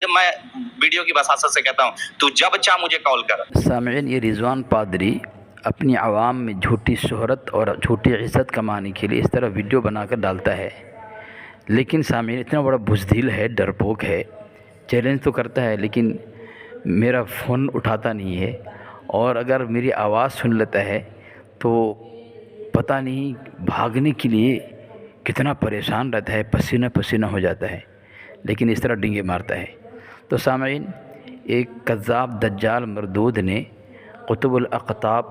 میں ویڈیو کی وساطت سے کہتا ہوں تو جب چاہ مجھے کال کر۔ سامعین، یہ رضوان پادری اپنی عوام میں جھوٹی شہرت اور جھوٹی عزت کمانے کے لیے اس طرح ویڈیو بنا کر ڈالتا ہے، لیکن سامعین اتنا بڑا بزدل ہے، ڈرپوک ہے، چیلنج تو کرتا ہے لیکن میرا فون اٹھاتا نہیں ہے، اور اگر میری آواز سن لیتا ہے تو پتہ نہیں بھاگنے کے لیے کتنا پریشان رہتا ہے، پسینہ پسینہ ہو جاتا ہے، لیکن اس طرح ڈنگے مارتا ہے۔ تو سامعین، ایک کذاب دجال مردود نے قطب الاقطاب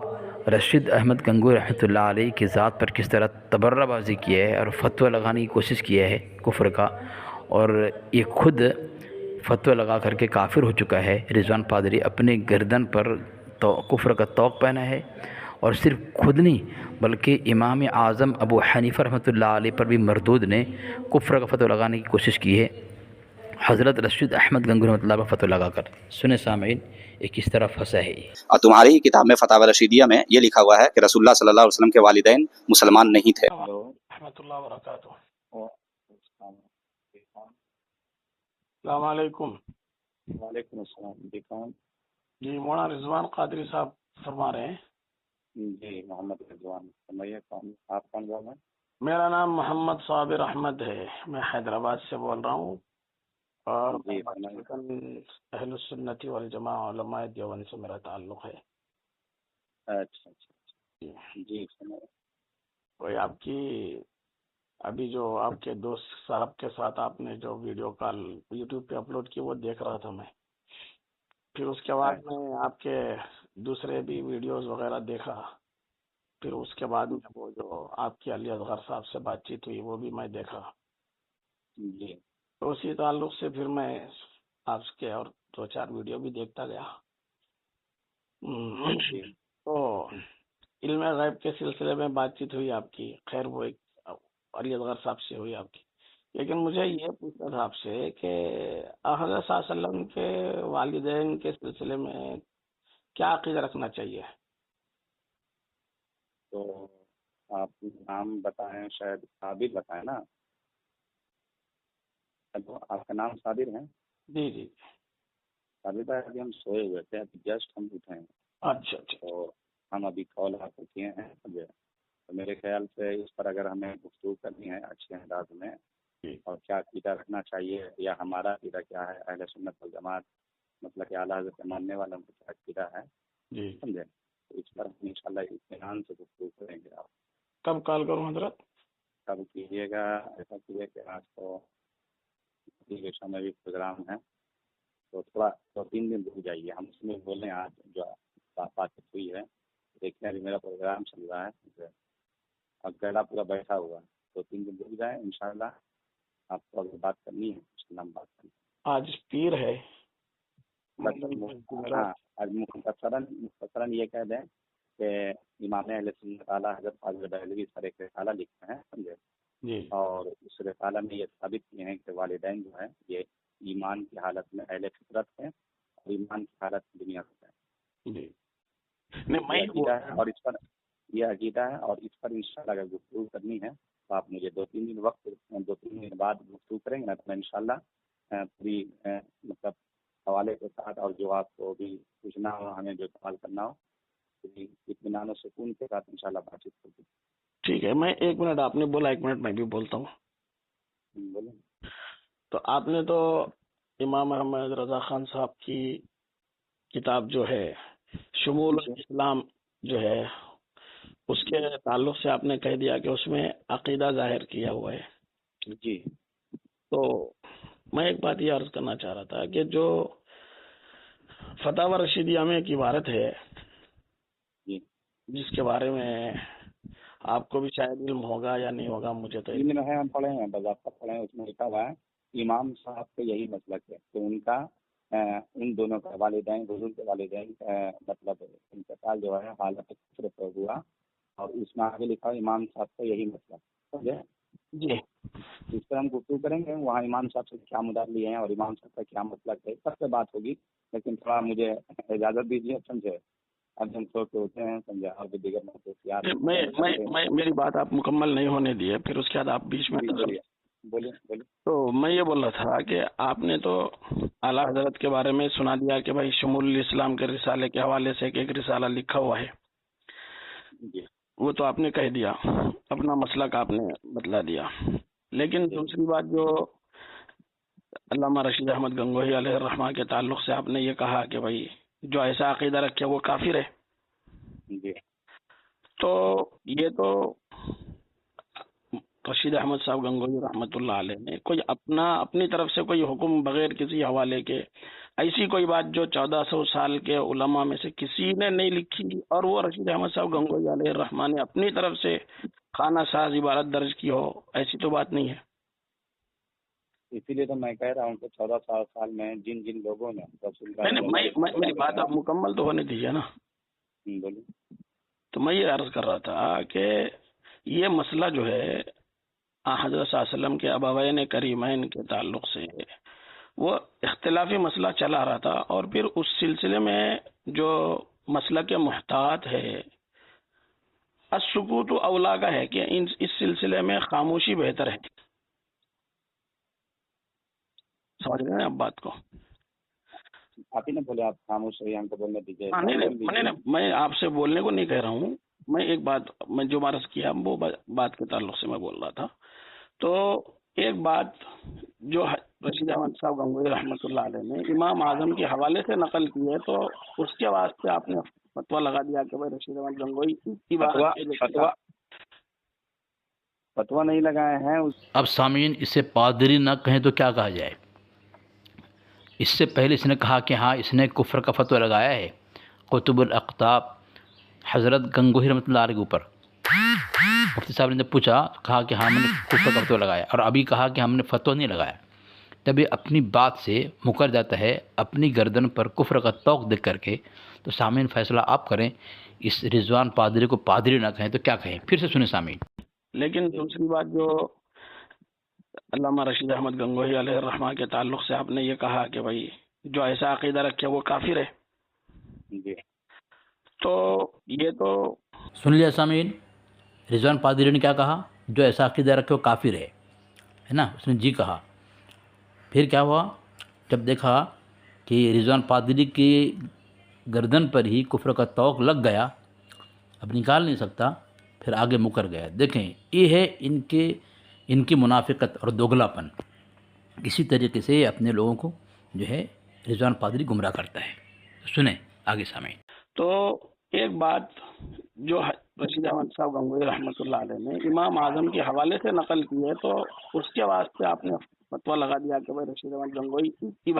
رشید احمد گنگوئی رحمۃ اللہ علیہ کی ذات پر کس طرح تبرہ بازی کیا ہے اور فتویٰ لگانے کی کوشش کیا ہے کفر کا، اور یہ خود فتویٰ لگا کر کے کافر ہو چکا ہے۔ رضوان پادری اپنے گردن پر کفر کا طوق پہنا ہے، اور صرف خود نہیں بلکہ امام اعظم ابو حنیفہ رحمۃ اللہ علیہ پر بھی مردود نے کفر کا فتویٰ لگانے کی کوشش کی ہے، حضرت رشید احمد گنگوئی رحمۃ اللہ پر فتویٰ لگا کر۔ سنیں سامعین، یہ کس طرح پھنسا ہے یہ۔ اور تمہاری ہی کتاب میں فتاوی رشیدیہ میں یہ لکھا ہوا ہے کہ رسول اللہ صلی اللہ علیہ وسلم کے والدین مسلمان نہیں تھے۔ رحمۃ اللہ وبرکاتہ۔ السلام علیکم۔ وعلیکم السلام۔ جی کون؟ جی مولانا رضوان قادری صاحب فرما رہے ہیں؟ جی محمد رضوان، فرمائیے کون؟ آپ کون بول رہے ہیں؟ میرا نام محمد صابر احمد ہے، میں حیدرآباد سے بول رہا ہوں، اور جی اہل السنت والجماع علماء دیوبند سے میرا تعلق ہے۔ اچھا اچھا جی سنائیں۔ کوئی آپ کی ابھی جو آپ کے دوست صاحب کے ساتھ آپ نے جو ویڈیو کال یوٹیوب پہ اپلوڈ کی وہ دیکھ رہا تھا میں، پھر اس کے بعد میں آپ کے دوسرے بھی ویڈیوز وغیرہ دیکھا، پھر اس کے بعد میں وہ جو آپ کی علی اصغر صاحب سے بات چیت ہوئی وہ بھی میں دیکھا، جی تو اسی تعلق سے پھر میں آپ کے اور دو چار ویڈیو بھی دیکھتا گیا۔ تو علم غیب کے سلسلے میں بات چیت ہوئی آپ کی، خیر وہ ایک علی اصغر صاحب سے ہوئی آپ کی، لیکن مجھے یہ پوچھنا تھا آپ سے کہ حضرت صلی اللہ علیہ وسلم کے والدین کے سلسلے میں کیا عقیدہ رکھنا چاہیے؟ تو آپ نام بتائیں، شاید صابر بتائیں نا؟ ہلو، آپ کا نام صابر ہے؟ جی جی۔ صابر بھائی ابھی ہم سوئے ہوئے تھے، ابھی جسٹ ہم اٹھے ہیں۔ اچھا اچھا۔ تو ہم ابھی کال آپ کو کیے ہیں، تو میرے خیال سے اس پر اگر ہمیں گفتگو کرنی ہے اچھے انداز میں، اور کیا عقیدہ رکھنا چاہیے یا ہمارا عقیدہ کیا ہے، اہل سنت والجماعت مطلب کہ اعلیٰ حضرت کے ماننے والوں کو کیا عقیدہ ہے، جی سمجھے، تو اس پر ہم انشاءاللہ اطمینان سے گفتگو کریں گے۔ آپ کب کال کروں حضرت؟ کب کیجیے گا؟ ایسا کیجیے کہ آج تو شام میں بھی پروگرام ہے، تو تھوڑا 2-3 دن رک جائیے، ہم اس میں بولیں آج جو بات ہوئی ہے، دیکھیں ابھی میرا پروگرام چل رہا ہے اور گڑا پورا بیٹھا ہوا ہے، 2-3 دن رک جائیں انشاءاللہ۔ آپ کو اگر بات کرنی ہے انشاءاللہ ہم بات کریں۔ آج پیر ہے؟ ہاں، آج مختصراً یہ کہہ دیں کہ امام اہل سنت اعلیٰ حضرت فاضل بریلوی سر ایک رسالہ لکھتے ہیں، سمجھے، جی، اور اس رسالہ میں یہ ثابت کیے ہیں کہ والدین جو ہیں یہ ایمان کی حالت میں اہل فطرت ہیں اور ایمان کی حالت دنیا میں ہے۔ جی یہ عقیدہ ہے، اور اس پر یہ عقیدہ ہے، اور اس پر انشاءاللہ اگر گفتگو کرنی ہے تو آپ مجھے 2-3 دن وقت، 2-3 دن بعد گفتگو کریں گے نا، تو میں انشاءاللہ پوری مطلب حوالے کے ساتھ، اور جو آپ کو بھی پوچھنا ہو، ہمیں جو سوال کرنا ہو، اطمینان و سکون کے ساتھ انشاءاللہ بات چیت کرتے ہیں۔ ٹھیک ہے۔ میں 1 منٹ، آپ نے بولا 1 منٹ میں بھی بولتا ہوں۔ بولیں۔ تو آپ نے تو امام احمد رضا خان صاحب کی کتاب جو ہے شمول اسلام جو ہے، اس کے تعلق سے آپ نے کہہ دیا کہ اس میں عقیدہ ظاہر کیا ہوا ہے۔ جی، تو میں ایک بات یہ عرض کرنا چاہ رہا تھا کہ جو فتاوی رشیدیہ میں ایک عبارت ہے جی، جس کے بارے میں آپ کو بھی شاید علم ہوگا یا نہیں ہوگا، مجھے تو علم ہے، ہم پڑھے ہیں، باضابطہ پڑھے ہیں، اس میں لکھا ہوا ہے امام صاحب کا یہی مسلک ہے کہ ان کا ان دونوں کا والدین، حضور کے والدین مطلب انتقال جو ہے حالت کفر پر ہوا، اور اس میں آگے لکھا امام صاحب کا یہی مسلک، سمجھے؟ جی اس پر ہم گفتگو کریں گے، وہاں امام صاحب سے کیا مدعا ہیں اور امام صاحب کا کیا مسلک ہے، سب سے بات ہوگی، لیکن تھوڑا مجھے اجازت دیجیے، سمجھے، اب ہم سو کے ہوتے ہیں، سمجھے، اور بھی دیگر میری بات آپ مکمل نہیں ہونے دیے، پھر اس کے بعد آپ بیچ میں بولیے۔ बोलिए बोलिए। तो मैं ये बोल रहा था कि आपने तो आला हजरत के बारे में सुना दिया कि भाई शमूल इस्लाम के रिसाले के हवाले से एक रिसाला लिखा हुआ है, जी वो तो आपने कह दिया, अपना मसलक आपने बतला दिया। लेकिन दूसरी बात जो अल्लामा रशीद अहमद गंगोही अलैहि रहमा के ताल्लुक से आपने ये कहा कि भाई जो ऐसा अकीदा रखे वो काफिर है, जी तो ये तो रशीद अहमद साहब गंगोही रहमतुल्लाह अलैह ने कोई अपनी तरफ से कोई हुक्म बगैर किसी हवाले के ऐसी कोई बात जो 1400 साल के उलमा में से किसी ने नहीं लिखी, और वो रशीद अहमद साहब गंगोही अलैहि रहमा ने अपनी तरफ से खाना साज इबारत दर्ज की हो, ऐसी तो बात नहीं है। इसीलिए तो मैं कह रहा हूँ कि 14 साल में जिन जिन लोगों ने नहीं, मेरी बात आप मुकम्मल तो होने दीजिए ना। बोलिए। तो मैं ये अर्ज कर रहा था कि ये मसला जो है हज़रत सल्लल्लाहु अलैहि वसल्लम के अबावैन करीमैन के ताल्लुक से वो इख्तिलाफी मसला चला रहा था, और फिर उस सिलसिले में जो मसला के मुहतात है अस्सुकूत औला का है कि इस सिलसिले में खामोशी बेहतर है। समझ रहे हैं आप बात को? आप ही ने बोले आप खामोश रहिए, हमको बोलने दीजिए। नहीं, मैं आपसे बोलने को नहीं कह रहा हूँ, मैं एक बात मैं जो मारस किया वो बात के ताल्लुक से मैं बोल रहा था। तो एक बात जो रशीद अहमद साहब गंगोही रहमतुल्लाह अलैह ने इमाम आजम के हवाले से नकल की है, तो उसके वास्ते आपने फतवा लगा दिया कि भाई रशीद अहमद गंगोही की फतवा नहीं लगाए हैं अब सामीन, इसे पादरी ना कहें तो क्या कहा जाए। इससे पहले इसने कहा कि हाँ इसने कुफ्र का फतवा लगाया है कुतुबुल अक़ताब हज़रत गंगोही रहमतुल्लाह अलैह के ऊपर। मुफ्ती साहब ने जब पूछा, कहा कि हाँ मैंने कुफ्र का फतवा लगाया, और अभी कहा कि हमने फतवा नहीं लगाया। तब ये अपनी बात से मुकर जाता है, अपनी गर्दन पर कुफ्र का तौक देख करके। तो सामीन फैसला आप करें, इस रिजवान पादरी को पादरी ना कहें तो क्या कहें, फिर से सुने सामीन। लेकिन दूसरी बात जो अल्लामा रशीद अहमद गंगोही अलैहि रहमा के ताल्लुक से आपने ये कहा कि भाई जो ऐसा अकीदा रखे वो काफिर है, जी तो ये तो सुन लिया सामीन, रिजवान पादरी ने क्या कहा, जो ऐसा अकीदा रखे वो काफिर है ना, उसने जी कहा। फिर क्या हुआ, जब देखा कि रिजवान पादरी की गर्दन पर ही कुफ्र का तौक लग गया, अब निकाल नहीं सकता, फिर आगे मुकर गया। देखें, ये है इनकी मुनाफिकत और दोगलापन। इसी तरीके से अपने लोगों को जो है रिजवान पादरी गुमराह करता है। सुने आगे सामीन। तो एक बात जो रशीद अहमद साहब गंगोही रहमतुल्लाह अलैह ने इमाम आजम के हवाले से नकल की है, तो उसके वास्ते आपने फतवा लगा दिया कि भाई रशीद अहमद गंगोही की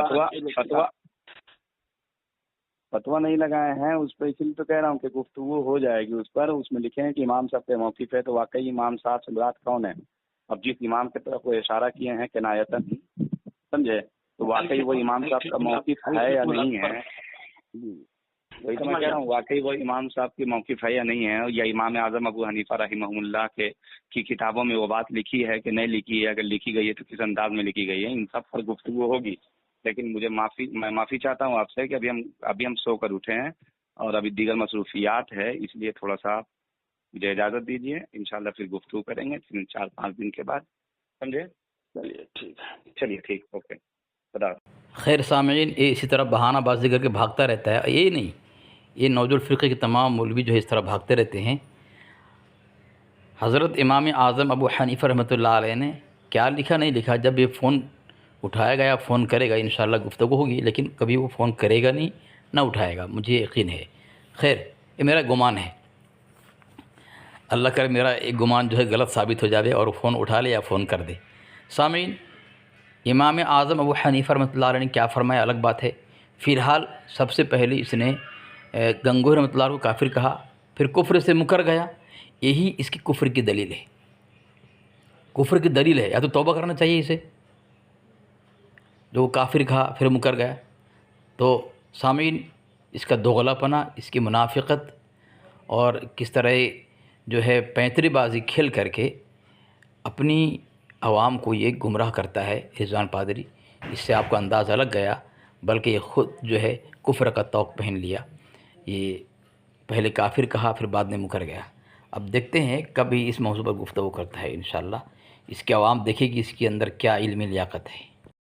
फतवा नहीं लगाए हैं उस पर। इसलिए तो कह रहा हूँ कि गुफ्तगू हो जाएगी उस पर। उसमें लिखे हैं कि इमाम साहब के मौक़िफ़ है, तो वाकई इमाम साहब से मुराद कौन है? अब जिस इमाम की तरफ वो इशारा किए हैं किनायतन, समझे, तो वाकई वो इमाम साहब का मौक़िफ़ है या नहीं है? वही तो मैं कह रहा हूँ, वाकई वो इमाम साहब की मौक़िफ़ है या नहीं है? या इमाम आज़म अबू हनीफ़ा रहिमहुल्लाह की किताबों में वो बात लिखी है कि नहीं लिखी है? अगर लिखी गई है तो किस अंदाज में लिखी गई है? इन सब पर गुफ्तगू होगी। लेकिन मैं माफ़ी चाहता हूँ आपसे कि अभी हम सो कर उठे हैं और अभी दीगर मसरूफियात है, इसलिए थोड़ा सा मुझे इजाज़त दीजिए। इंशाल्लाह फिर गुफ्तगू करेंगे 4-5 दिन के बाद, समझे? चलिए ठीक है, चलिए ठीक, ओके, खुदा। खैर सामीन, ये इसी तरह बहानाबाजी करके भागता रहता है। ये नहीं, ये नौजुल फ़िक़्ह के तमाम मौलवी जो है इस तरह भागते रहते हैं। हज़रत इमाम आज़म अबू हनीफ़ा रहमतुल्लाह अलैह ने क्या लिखा नहीं लिखा, जब ये फ़ोन उठाएगा या फ़ोन करेगा इंशाअल्लाह गुफ्तगू होगी, लेकिन कभी वो फ़ोन करेगा नहीं, ना उठाएगा, मुझे यकीन है। खैर, ये मेरा गुमान है, अल्लाह करे मेरा एक गुमान जो है गलत साबित हो जाए और फ़ोन उठा ले या फ़ोन कर दे। सामीन, इमाम आज़म अबू हनीफ़ा रहमतुल्लाह अलैह ने क्या फरमाया अलग बात है। फ़िलहाल सबसे पहले इसने गंगोही रहमतुल्लाह को काफिर कहा, फिर कुफ्र से मुकर गया। यही इसकी कुफ्र की दलील है। कुफ्र की दलील है, या तो तौबा करना चाहिए इसे, जो काफिर कहा फिर मुकर गया। तो सामीन, इसका दोगलापना, इसकी मुनाफिकत और किस तरह जो है पैंतरेबाजी खेल करके अपनी आवाम को ये गुमराह करता है रिजवान पादरी, इससे आपको अंदाज़ा लग गया। बल्कि ये ख़ुद जो है कुफ्र का तौक पहन लिया। ये पहले काफिर कहा फिर बाद में मुकर गया। अब देखते हैं कभी इस मौजू पर गुफ्तगू करता है इंशाअल्लाह। اس کی عوام دیکھے گی اس کے اندر کیا علمی لیاقت ہے۔